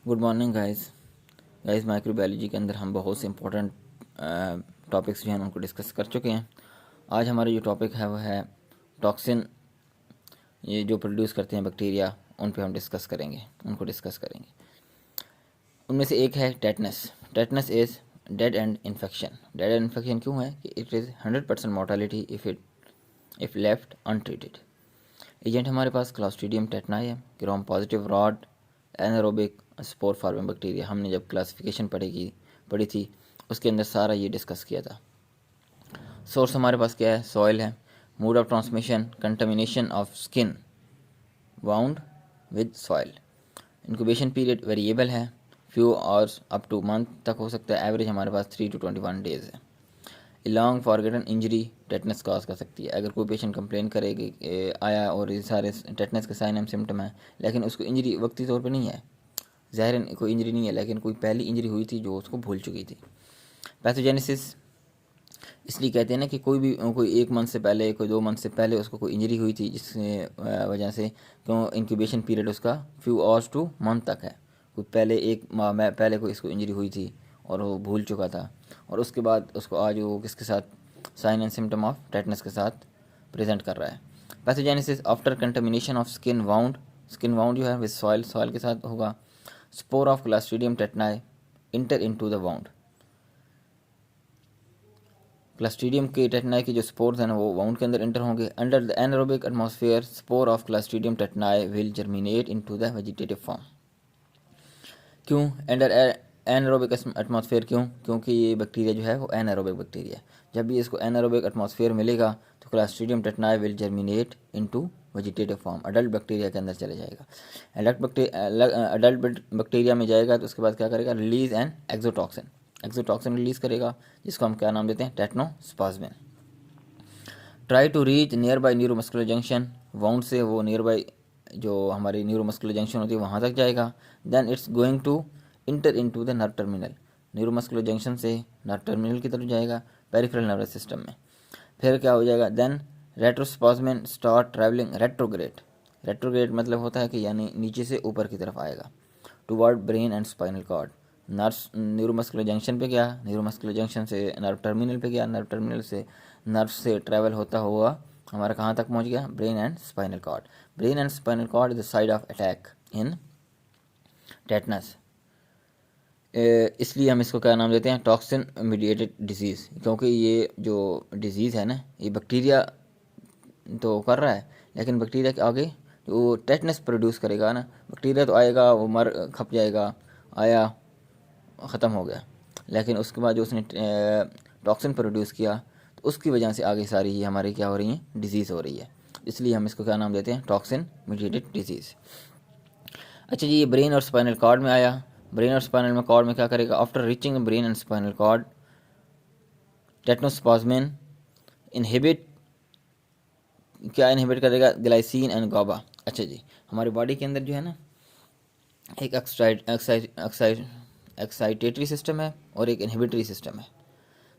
Good morning guys microbiology के अंदर हम बहुत से इंपॉर्टेंट टॉपिक्स जो हैं उनको डिस्कस कर चुके हैं। आज हमारा जो टॉपिक है वो है टॉक्सिन, ये जो प्रोड्यूस करते हैं बैक्टीरिया, उन पे हम डिस्कस करेंगे। उनमें से एक है tetanus. Tetanus is dead and infection. Dead and infection क्यों है कि it is 100% mortality if left untreated. Agent हमारे पास क्लॉस्ट्रीडियम टेटनाई है, gram positive rod anaerobic spore farming bacteria. हमने जब क्लासिफिकेशन पढ़ी थी उसके अंदर सारा ये डिस्कस किया था। सोर्स हमारे पास क्या है? सॉइल है। Mode of transmission contamination of skin wound with soil. Incubation period variable है, few hours up to month तक हो सकता है। एवरेज हमारे पास 3 to 21 डेज है। Long forgotten injury tetanus cause कर सकती है। अगर कोई पेशेंट कंप्लेन करे कि आया और ये सारे टेटनस के साइन एंड सिम्टम है, लेकिन उसको इंजरी वक्ती तौर पे नहीं है, ज़ाहिरन कोई इंजरी नहीं है, लेकिन कोई पहली इंजरी हुई थी जो उसको भूल चुकी थी। पैथोजेनेसिस इसलिए कहते हैं ना कि कोई 1 मंथ से पहले, कोई 2 मंथ से पहले उसको कोई इंजरी हुई थी, जिसके वजह से क्यों इंक्यूबेशन पीरियड उसका फ्यू आवर्स टू मंथ तक है। कोई पहले 1 माह में पहले कोई इसको इंजरी हुई थी और वो भूल चुका था, और उसके बाद उसको आज वो किसके साथ sign and symptom of tetanus के साथ प्रेजेंट कर रहा है। Pathogenesis after contamination of skin wound. Skin wound जो है विद सॉइल के साथ होगा। Spore of clostridium tetani enter into the wound. Clostridium के टेटनाई के जो स्पोर्स हैं वो वाउंड के अंदर इंटर होंगे। Under the anaerobic atmosphere spore of clostridium टेटनाई will germinate into the vegetative form. क्यों अंडर एनारोबिक एटमॉस्फेयर? क्योंकि ये बैक्टीरिया जो है वो एनारोबिक बैक्टीरिया है। जब भी इसको एनारोबिक एटमॉस्फेयर मिलेगा तो Clostridium टेटनाई will germinate into vegetative form, adult bacteria के अंदर चले जाएगा। अडल्ट बैक्टीरिया में जाएगा तो उसके बाद क्या करेगा? रिलीज एन एक्सोटॉक्सिन रिलीज करेगा, जिसको हम क्या नाम देते हैं? Tetanospasmin. Try to reach near by neuromuscular junction. Wound से वो नियर बाई जो हमारी न्यूरोमस्कुलर जंक्शन होती है वहाँ तक जाएगा। Then it's going to enter into the nerve terminal. Neuromuscular junction से नर्व टर्मिनल की तरफ जाएगा, पेरिफेरल नर्वस सिस्टम में। फिर क्या हो जाएगा? Then retrospasmin start travelling retrograde. Retrograde मतलब होता है कि यानी नीचे से ऊपर की तरफ आएगा, toward brain and spinal cord. Nerves neuromuscular junction पे गया, न्यूरोमस्कुलर जंक्शन से नर्व टर्मिनल पे गया, नर्व टर्मिनल से नर्व से ट्रैवल होता हुआ हमारा कहाँ तक पहुँच गया? Brain and spinal cord. Brain and spinal cord is the side of attack in tetanus. इसलिए हम इसको क्या नाम देते हैं? Toxin mediated disease. क्योंकि ये जो डिजीज़ है ना, ये बैक्टीरिया तो कर रहा है, लेकिन बैक्टीरिया के आगे जो टेटनस प्रोड्यूस करेगा ना, बैक्टीरिया तो आएगा, वो मर खप जाएगा, आया ख़त्म हो गया, लेकिन उसके बाद जो उसने टॉक्सिन प्रोड्यूस किया तो उसकी वजह से आगे सारी ही हमारी क्या हो रही है? डिजीज़ हो रही है। इसलिए हम इसको क्या नाम देते हैं? Toxin mediated disease. अच्छा जी, ये ब्रेन और स्पाइनल कॉर्ड में आया। ब्रेन और स्पाइनल में कॉर्ड में क्या करेगा? After reaching brain and spinal cord tetanospasmin inhibit क्या इनहिबिट करेगा? Glycine and GABA. अच्छा जी, हमारी बॉडी के अंदर जो है ना, एक एक्साइटेटरी सिस्टम है और एक इनहिबिटरी सिस्टम है।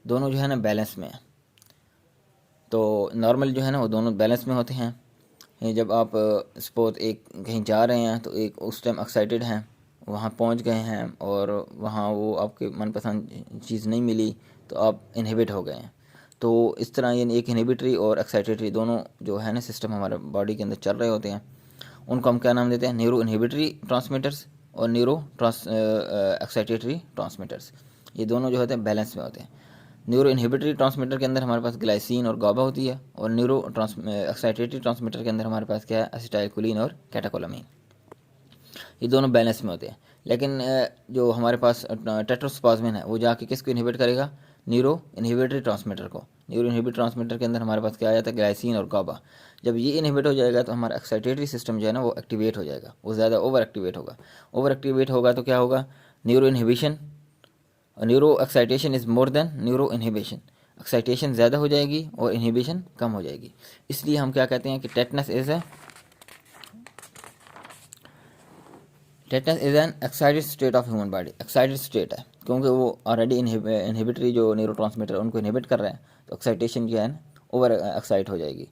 दोनों जो है ना बैलेंस में है। तो नॉर्मल जो है ना वो दोनों बैलेंस में होते हैं। ये जब आप सपोज एक कहीं जा रहे हैं तो एक उस टाइम एक्साइटेड हैं, वहाँ पहुँच गए हैं और वहाँ वो आपके मनपसंद चीज़ नहीं मिली तो आप इनहिबिट हो गए हैं। तो इस तरह ये एक इनहिबिटरी और एक्साइटेटरी दोनों जो है ना सिस्टम हमारे बॉडी के अंदर चल रहे होते हैं। उनको हम क्या नाम देते हैं? न्यूरो इनहिबिटरी ट्रांसमीटर्स और न्यूरो एक्साइटेटरी ट्रांसमीटर्स। ये दोनों जो होते हैं बैलेंस में होते हैं। न्यूरो इनहिबिटरी ट्रांसमीटर के अंदर हमारे पास ग्लाइसिन और गाबा होती है, और न्यूरो एक्साइटेटरी ट्रांसमीटर के अंदर हमारे पास क्या है? एसिटाइलकोलिन और कैटाकोलामीन। ये दोनों बैलेंस में होते हैं। लेकिन जो हमारे पास टेट्रोस्पाज्मिन है वो जाके किसको इनहिबिट करेगा? न्यूरो इनहिबिटरी ट्रांसमीटर को। न्यूरो इनहिबिटरी ट्रांसमीटर के अंदर हमारे पास क्या आ जाता है? ग्लाइसिन और गाबा। जब ये इनहिबिट हो जाएगा तो हमारा एक्साइटेटरी सिस्टम जो है ना वो एक्टिवेट हो जाएगा, वो ज़्यादा ओवर एक्टिवेट होगा। ओवर एक्टिवेट होगा तो क्या होगा? Neuro inhibition, neuro excitation is more than neuro inhibition. Excitation ज़्यादा हो जाएगी और इनहिबिशन कम हो जाएगी। इसलिए हम क्या कहते हैं कि tetanus is an excited state of human body. Excited state है क्योंकि वो ऑलरेडी इनहिबिटरी जो न्यूरो ट्रांसमीटर उनको इनहिबिट कर रहे हैं, तो एक्साइटेशन जो है ना ओवर एक्साइट हो जाएगी।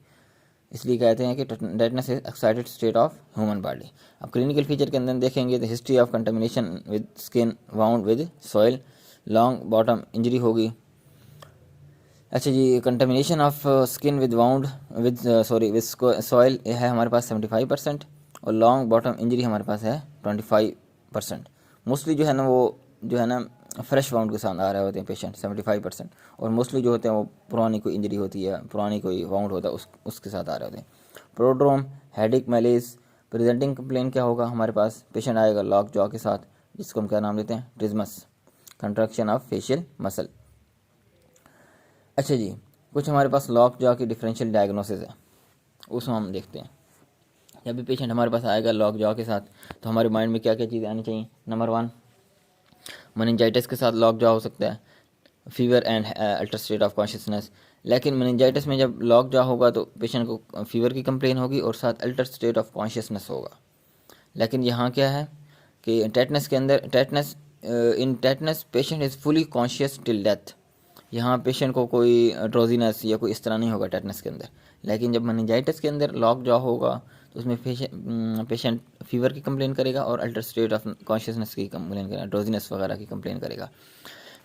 इसलिए कहते हैं कि tetanus is excited state of human body. अब क्लिनिकल फीचर के अंदर देखेंगे तो history of contamination with skin wound with soil, long bottom injury होगी। अच्छा जी, contamination of skin with wound with with soil है हमारे पास 75% और लॉन्ग बॉटम इंजरी हमारे पास है 25%। मोस्टली जो है ना वो जो है ना फ्रेश वाउंड के साथ आ रहे होते हैं पेशेंट 75%, और मोस्टली जो होते हैं वो पुरानी कोई इंजरी होती है, पुरानी कोई वाउंड होता है उसके साथ आ रहे होते हैं। प्रोड्रोम, हेडिक, मैलेज, प्रेजेंटिंग कंप्लेन क्या होगा हमारे पास, पेशेंट आएगा लॉक जॉ के साथ, जिसको हम क्या नाम देते हैं, ट्रिज्मस, कंट्रैक्शन ऑफ फेशियल मसल। अच्छा जी, कुछ हमारे पास लॉक जॉ की डिफरेंशियल डायग्नोसिस है, उसको हम देखते हैं। जब भी पेशेंट हमारे पास आएगा लॉक जॉ के साथ तो हमारे माइंड में क्या क्या चीज़ें आनी चाहिए। नंबर 1, मेनिंजाइटिस के साथ लॉक जॉ हो सकता है, fever and alter state of consciousness. लेकिन मेनिंजाइटिस में जब लॉक जॉ होगा तो पेशेंट को फीवर की कंप्लेन होगी और साथ अल्टर स्टेट ऑफ कॉन्शियसनेस होगा। लेकिन यहाँ क्या है कि टेटनस के अंदर in tetanus patient is fully conscious till death. यहाँ पेशेंट को कोई ड्रोजीनेस या कोई इस तरह नहीं होगा टेटनस के अंदर। लेकिन जब मेनिंजाइटिस के अंदर लॉक जॉ होगा तो उसमें पेशेंट फीवर की कंप्लेन करेगा और अल्टर स्टेट ऑफ कॉन्शियसनेस की कंप्लेन करेगा, ड्रोजीनेस वगैरह की कंप्लेन करेगा।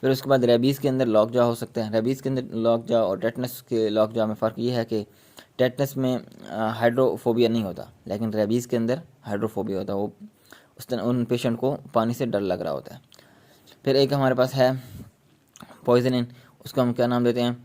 फिर उसके बाद रेबीज़ के अंदर लॉक जॉ हो सकते हैं। रेबीज़ के अंदर लॉक जॉ और टेटनस के लॉक जॉ में फ़र्क ये है कि टेटनस में हाइड्रोफोबिया नहीं होता, लेकिन रेबीज़ के अंदर हाइड्रोफोबिया होता है। वो उन पेशेंट को पानी से डर लग रहा होता है। फिर एक हमारे पास है पॉइजनिंग, उसको हम क्या नाम देते हैं,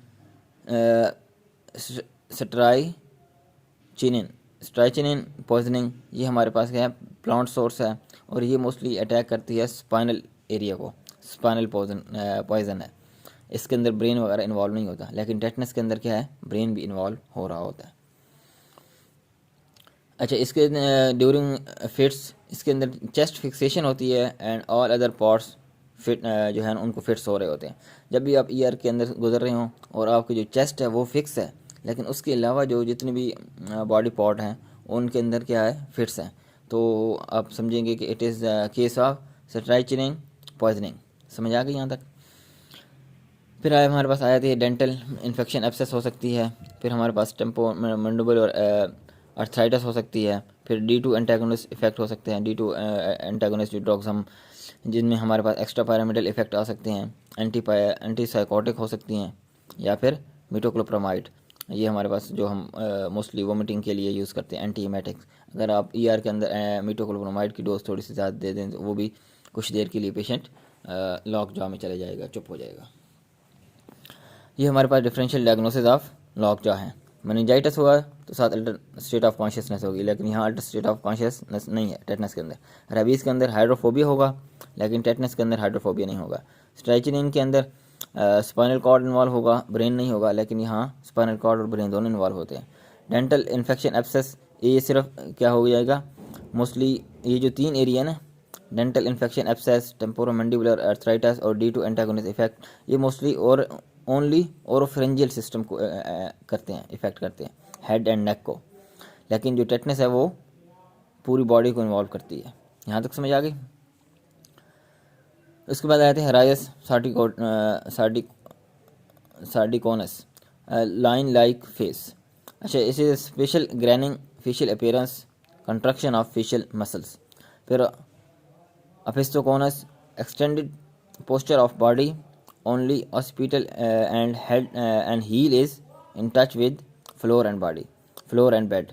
स्ट्राइचिनिन पॉइजनिंग। ये हमारे पास क्या है, प्लांट सोर्स है और ये मोस्टली अटैक करती है स्पाइनल एरिया को। स्पाइनल पॉइजन है, इसके अंदर ब्रेन वगैरह इन्वॉल्व नहीं होता। लेकिन टेटनस के अंदर क्या है, ब्रेन भी इन्वॉल्व हो रहा होता है। अच्छा, इसके ड्यूरिंग फिट्स इसके अंदर चेस्ट फिक्सेशन होती है and all other parts fit जो है उनको फिट्स हो रहे होते हैं। जब भी आप ईयर के अंदर गुजर रहे हों और आपकी जो चेस्ट है वो फिक्स है, लेकिन उसके अलावा जो जितने भी बॉडी पार्ट हैं उनके अंदर क्या है, फिट्स हैं, तो आप समझेंगे कि it is case of strychnine poisoning. समझ आ गई यहाँ तक। फिर हमारे पास आया थी डेंटल इन्फेक्शन एब्सेस हो सकती है। फिर हमारे पास टेम्पो मैंडिबल और अर्थराइटिस हो सकती है। फिर D2 एंटागोनिस्ट इफेक्ट हो सकते हैं। D2 एंटागोनिस्ट जो ड्रग्स हम जिनमें हमारे पास एक्स्ट्रा पैरामिडल इफेक्ट आ सकते हैं, एंटी साइकोटिक हो सकती हैं, या फिर मिटोक्लोप्रामाइड। ये हमारे पास जो हम मोस्टली वोमिटिंग के लिए यूज़ करते हैं, एंटी एमेटिक्स। अगर आप ER के अंदर मिटोक्लोप्रामाइड की डोज थोड़ी सी ज़्यादा दे दें तो वो भी कुछ देर के लिए पेशेंट लॉक जॉ में चले जाएगा, चुप हो जाएगा। ये हमारे पास differential diagnosis of lockjaw है। मेनिंजाइटिस हुआ तो साथ अल्टर स्टेट ऑफ कॉन्शियसनेस होगी, लेकिन यहाँ अल्टर स्टेट ऑफ कॉन्शियसनेस नहीं है टेटनस के अंदर। रेबीज़ के अंदर हाइड्रोफोबिया होगा, लेकिन टेटनस के अंदर हाइड्रोफोबिया नहीं होगा। स्ट्राइचिनिन के अंदर स्पाइनल कॉर्ड इन्वॉल्व होगा, ब्रेन नहीं होगा, लेकिन यहाँ स्पाइनल कॉर्ड और ब्रेन दोनों इन्वॉल्व होते हैं। डेंटल इन्फेक्शन एब्सेस, ये सिर्फ क्या हो जाएगा, मोस्टली ये जो 3 एरिया ना, dental infection abscess, temporomandibular arthritis और D2 एंटागोनिस्ट इफेक्ट, ये मोस्टली और ओनली ओरोफ्रेंजियल सिस्टम को करते हैं, इफेक्ट करते हैं, हेड एंड नेक को। लेकिन जो टेटनस है वो पूरी बॉडी को इन्वॉल्व करती है। यहाँ तक समझ आ गई। उसके बाद आए थे risus sardonicus, line like face. अच्छा, इसे special grinning facial appearance, contraction of facial muscles. फिर opisthotonus, extended posture of body, only occipital and head and heel is in touch with floor and body, floor and bed।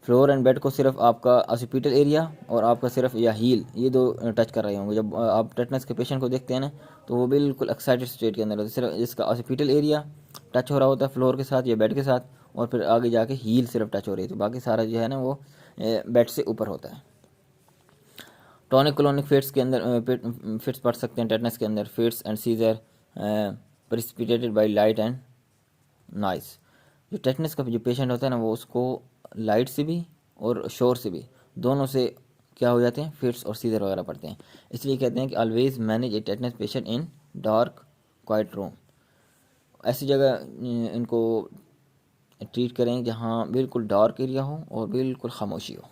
Floor and bed को सिर्फ आपका occipital area और आपका सिर्फ या heal, ये दो टच कर रहे होंगे। जब आप टेटनस के पेशेंट को देखते हैं ना तो वो बिल्कुल एक्साइटेड स्टेट के अंदर होता है, सिर्फ जिसका ऑसिपिटल एरिया टच हो रहा होता है फ्लोर के साथ या बेड के साथ, और फिर आगे जाके हील सिर्फ टच हो रही है, तो बाकी सारा जो है ना वो बेड से ऊपर होता है। टॉनिक क्लोनिक फिट्स के अंदर फिट्स पड़ सकते हैं टेटनस के अंदर। Fits and seizure precipitated by light and noise. जो टेटनस का जो पेशेंट होता है ना वो उसको लाइट से भी और शोर से भी, दोनों से क्या हो जाते हैं, फिट्स और सीजर वगैरह पड़ते हैं। इसलिए कहते हैं कि always manage A tetanus patient in dark quiet room. ऐसी जगह इनको ट्रीट करें जहाँ बिल्कुल डार्क एरिया हो और बिल्कुल खामोशी हो।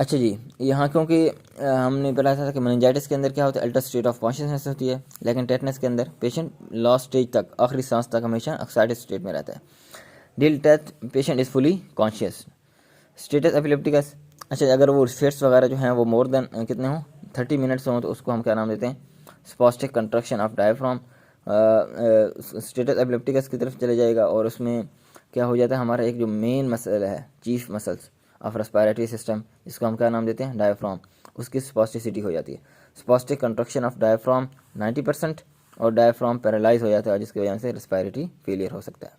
अच्छा जी, यहाँ क्योंकि हमने पढ़ा था कि मेनिंजाइटिस के अंदर क्या होता है, अल्टर स्टेट ऑफ कॉन्शियसनेस होती है, लेकिन टेटनस के अंदर पेशेंट लास्ट स्टेज तक, आखिरी सांस तक हमेशा एक्साइटेड स्टेट में रहता है। Till death patient is fully conscious. Status epilepticus, अच्छा अगर वो फिट्स वगैरह जो हैं वो मोर देन कितने हों, 30 मिनट्स हों, तो उसको हम क्या नाम देते हैं, spastic contraction of diaphragm. Status epilepticus की तरफ चले जाएगा और उसमें क्या हो जाता है, हमारा एक जो मेन मसल है, chief muscles of respiratory system, इसको हम क्या नाम देते हैं, डायफ्राम, उसकी स्पॉस्टिसिटी हो जाती है। स्पॉस्टिक कंट्रक्शन ऑफ डायफ्राम 90%, और डायफ्राम पैरालाइज हो जाता है, जिसकी वजह से रेस्पिरेटरी फेलियर हो सकता है।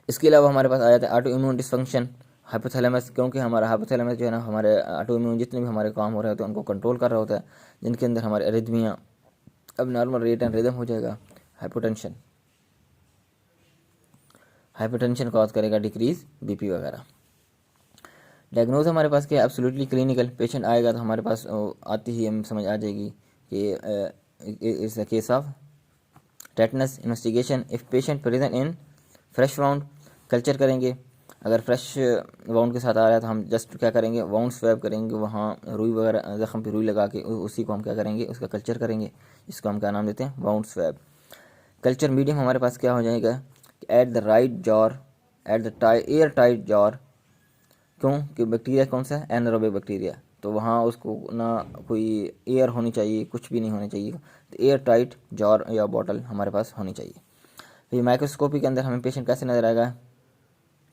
इसके अलावा हमारे पास आ जाता है ऑटो इम्यून डिसफंक्शन, हाइपोथैलेमस, क्योंकि हमारा हाइपोथैलेमस जो है ना, हमारे ऑटो इम्यून जितने भी हमारे काम हो रहे होते हैं उनको कंट्रोल कर रहा होता है, जिनके अंदर हमारे अरिथमिया, अब नॉर्मल रेट एंड रिदम हो जाएगा। हाइपोटेंशन, हाइपोटेंशन कॉज करेगा डिक्रीज बीपी वगैरह। डायग्नोज हमारे पास क्या है, एब्सोल्युटली क्लिनिकल, पेशेंट आएगा तो हमारे पास आती ही हमें समझ आ जाएगी कि it's a case of tetanus. Investigation, if patient present in fresh wound, culture करेंगे। अगर फ्रेश वाउंड के साथ आ रहा है तो हम जस्ट क्या करेंगे, वाउंड स्वैब करेंगे, वहाँ रुई वगैरह ज़ख्म पे रुई लगा के उसी को हम क्या करेंगे, उसका कल्चर करेंगे, इसको हम क्या नाम देते हैं, वाउंड स्वैब। कल्चर मीडियम हमारे पास क्या हो जाएगा, at the right jaw, at the air tight jaw, क्यों कि बैक्टीरिया कौन सा है, एनारोबिक बैक्टीरिया, तो वहाँ उसको ना कोई एयर होनी चाहिए, कुछ भी नहीं होनी चाहिए, तो एयर टाइट जॉर या बॉटल हमारे पास होनी चाहिए। फिर माइक्रोस्कोपी के अंदर हमें पेशेंट कैसे नज़र आएगा,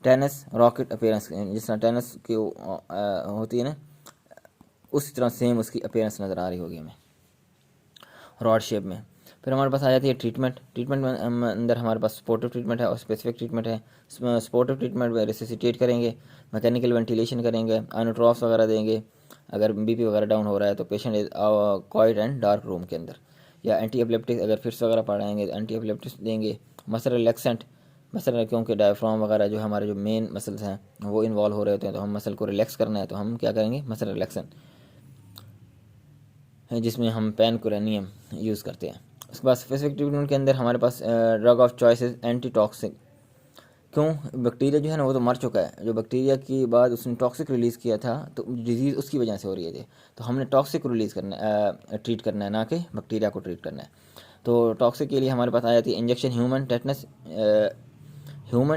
टेनिस रॉकेट अपीयरेंस, जिस तरह टेनिस की होती है ना, उसी तरह सेम उसकी अपीयरेंस नज़र आ रही होगी हमें, रॉड शेप में। फिर हमारे पास आ जाती है ट्रीटमेंट। ट्रीटमेंट में अंदर हमारे पास सपोर्टिव ट्रीटमेंट है और स्पेसिफिक ट्रीटमेंट है। सपोर्टिव ट्रीटमेंट में रेसिसिटेट करेंगे, मैकेनिकल वेंटिलेशन करेंगे, आइनोट्रॉफ्स वगैरह देंगे। अगर बीपी वगैरह डाउन हो रहा है तो patient is quiet and dark room के अंदर, या एंटी एपिलेप्टिक, अगर फिट्स वगैरह पड़ाएंगे तो एंटी एपिलेप्टिक्स देंगे। मसल रिलैक्सेंट, मसल क्योंकि डायफ्राम वगैरह जो हमारे जो मेन मसल्स हैं वो इन्वॉल्व हो रहे होते हैं, तो हम मसल को रिलैक्स करना है तो हम क्या करेंगे, मसल रिलैक्सेंट है, जिसमें हम पेनकुरेनियम यूज़ करते हैं। उसके बाद स्पेसिफिक ट्रीटमेंट के अंदर हमारे पास drug of choice anti toxic, क्यों बैक्टीरिया जो है ना वो तो मर चुका है, जो बैक्टीरिया की बाद उसने टॉक्सिक रिलीज़ किया था तो डिजीज़ उसकी वजह से हो रही है, तो हमने टॉक्सिक रिलीज़ करना ट्रीट करना है, ना कि बैक्टीरिया को ट्रीट करना है। तो टॉक्सिक के लिए हमारे पास आ जाती है injection human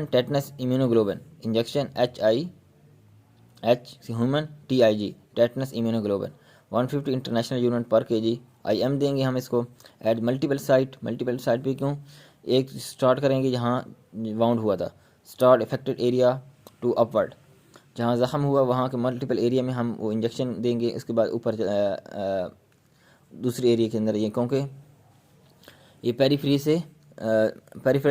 tetanus immunoglobulin injection, human TIG tetanus immunoglobulin 150 international unit पर केजी IM देंगे हम इसको। एट मल्टीपल साइट पे, क्यों, एक स्टार्ट करेंगे जहाँ वाउंड हुआ था, start affected area to upward, जहाँ ज़ख़म हुआ वहाँ के मल्टीपल एरिया में हम वो इंजेक्शन देंगे। उसके बाद ऊपर दूसरे एरिया के अंदर, ये क्योंकि ये पेरीफेरल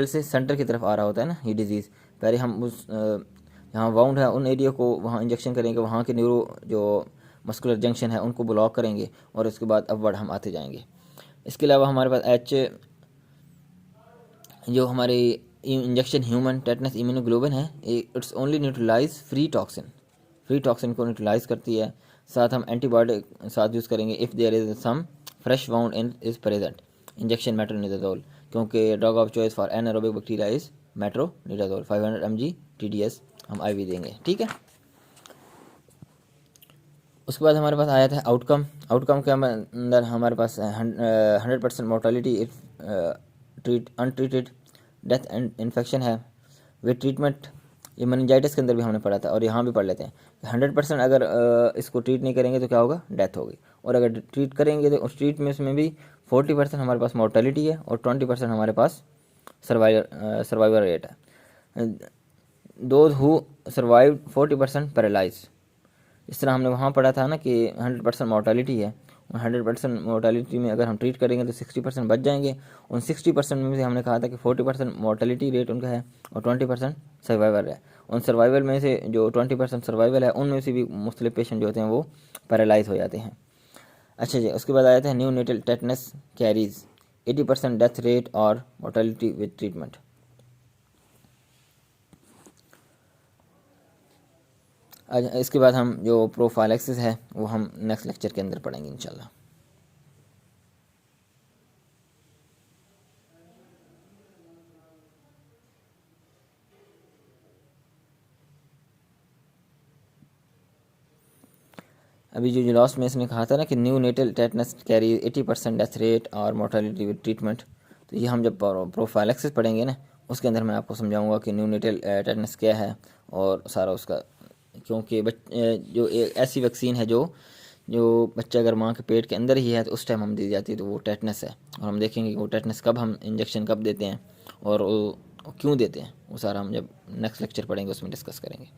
से सेंटर की तरफ आ रहा होता है ना ये डिज़ीज़, पहले हम उस जहाँ वाउंड है उन एरिया को वहाँ इंजेक्शन करेंगे, वहाँ के न्यूरो जो मस्कुलर जंक्शन है उनको ब्लॉक करेंगे और उसके बाद अपवर्ड हम आते जाएंगे। इसके अलावा हमारे पास जो हमारे इंजेक्शन ह्यूमन टेटनस इम्यूनोग्लोबिन है, it's only neutralise free toxin को न्यूट्रलाइज करती है। साथ हम एंटीबायोटिक साथ यूज़ करेंगे if there is some fresh wound in is present, injection metronidazole, क्योंकि drug of choice for anaerobic bacteria is metronidazole 500 mg TDS हम IV देंगे, ठीक है। उसके बाद हमारे पास आया था आउटकम के अंदर हमारे पास 100% mortality if treat untreated, death and infection है विद ट्रीटमेंट। ये मेनिंजाइटिस के अंदर भी हमने पढ़ा था और यहाँ भी पढ़ लेते हैं। 100% अगर इसको ट्रीट नहीं करेंगे तो क्या होगा, डेथ होगी, और अगर ट्रीट करेंगे तो उस ट्रीट में उसमें भी 40% हमारे पास मोर्टेलिटी है और 20% हमारे पास सर्वाइवल रेट है। दोज हु सर्वाइव 40% पैरालाइज, इस तरह हमने वहाँ पढ़ा था ना कि 100% मोर्टेलिटी है, और 100% मोर्टेलिटी में अगर हम ट्रीट करेंगे तो 60% बच जाएंगे। उन 60% में से हमने कहा था कि 40% मोर्टेलिटी रेट उनका है और 20% सर्वाइवल है। उन सर्वाइवल में से जो 20% सर्वाइवल है उनमें से भी मुख्तलिफ पेशेंट जो होते हैं वो पैरालाइज हो जाते हैं। अच्छा जी, उसके बाद आया था neonatal tetanus carries 80% death rate और मोर्टेलिटी विद ट्रीटमेंट। इसके बाद हम जो प्रोफाइलैक्सिस है वो हम नेक्स्ट लेक्चर के अंदर पढ़ेंगे इंशाल्लाह। अभी जो लास्ट में इसमें कहा था ना कि neonatal tetanus carry 80% death rate और मोर्टेलिटी विद ट्रीटमेंट, तो ये हम जब प्रोफाइलैक्सिस पढ़ेंगे ना उसके अंदर मैं आपको समझाऊंगा कि न्यू नेटल टेटनस क्या है और सारा उसका, क्योंकि जो ऐसी वैक्सीन है जो जो बच्चा अगर माँ के पेट के अंदर ही है तो उस टाइम हम दी जाती है, तो वो टेटनस है। और हम देखेंगे कि वो टेटनस कब हम इंजेक्शन कब देते हैं और वो क्यों देते हैं, वो सारा हम जब नेक्स्ट लेक्चर पढ़ेंगे उसमें डिस्कस करेंगे।